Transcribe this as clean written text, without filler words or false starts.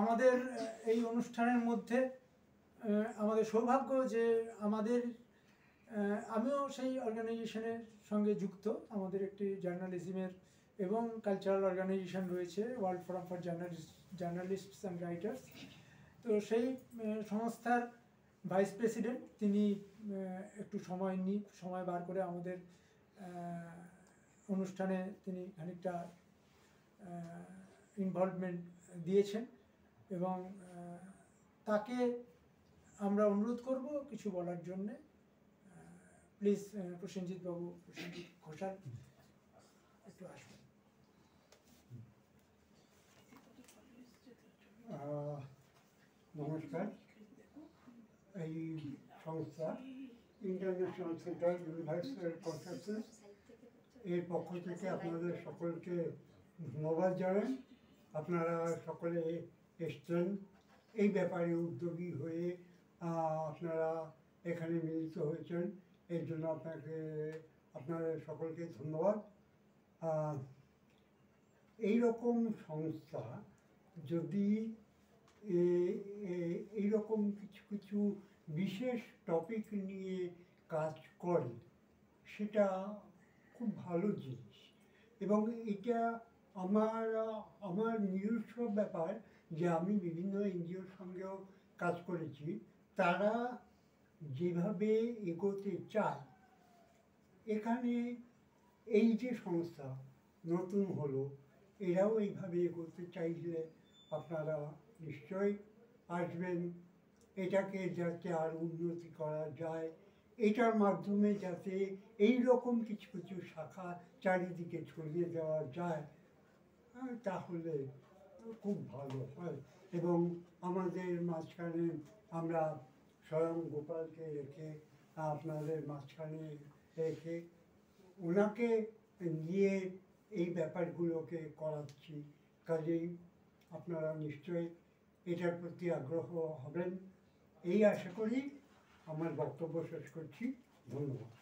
আমাদের এই অনুষ্ঠানের মধ্যে আমাদের সৌভাগ্য যে আমাদের আমিও সেই অর্গানাইজেশনের সঙ্গে যুক্ত। আমাদের একটি জার্নালিজমের এবং কালচারাল অর্গানাইজেশন রয়েছে, world forum for journalists and writers. তো সেই সংস্থার ভাইস প্রেসিডেন্ট তিনি একটু সময় বার করে আমাদের অনুষ্ঠানে তিনি খানিকটা ইনভলভমেন্ট দিয়েছেন এবং তাকে আমরা অনুরোধ করব কিছু বলার জন্যে। প্লিজ প্রসেনজিৎ বাবু, প্রসেনজিৎ ঘোষাল একটু আসবেন। নমস্কার। এই সংস্থা ইন্টারন্যাশনাল সেন্টার ইউনিভার্সাল কনসাসনেস এর পক্ষ থেকে আপনাদের সকলকে ধন্যবাদ জানাই। আপনারা সকলে এসছেন, এই ব্যাপারে উদ্যোগী হয়ে আপনারা এখানে মিলিত হয়েছেন, এর জন্য আপনাদের সকলকে ধন্যবাদ। এই রকম সংস্থা যদি এইরকম কিছু কিছু বিশেষ টপিক নিয়ে কাজ করে সেটা খুব ভালো জিনিস। এবং এটা আমার নিজস্ব ব্যাপার যে আমি বিভিন্ন এনজিওর সঙ্গেও কাজ করেছি, তারা যেভাবে এগোতে চায়, এখানে এই যে সংস্থা নতুন হলো এরাও এইভাবে এগোতে চাইলে আপনারা নিশ্চয়ই আসবেন। এটাকে যাতে আর উন্নতি করা যায়, এটার মাধ্যমে যাতে এই রকম কিছু কিছু শাখা চারিদিকে ছড়িয়ে দেওয়া যায়, তাহলে খুব ভালো হয়। এবং আমাদের মাঝখানে আমরা স্বয়ং গোপালকে রেখে, আপনাদের মাঝখানে রেখে ওনাকে নিয়ে এই ব্যাপারগুলোকে করাচ্ছি। কাজেই আপনারা নিশ্চয়ই এটার প্রতি আগ্রহ হবেন, এই আশা করি আমার বক্তব্য শেষ করছি। ধন্যবাদ।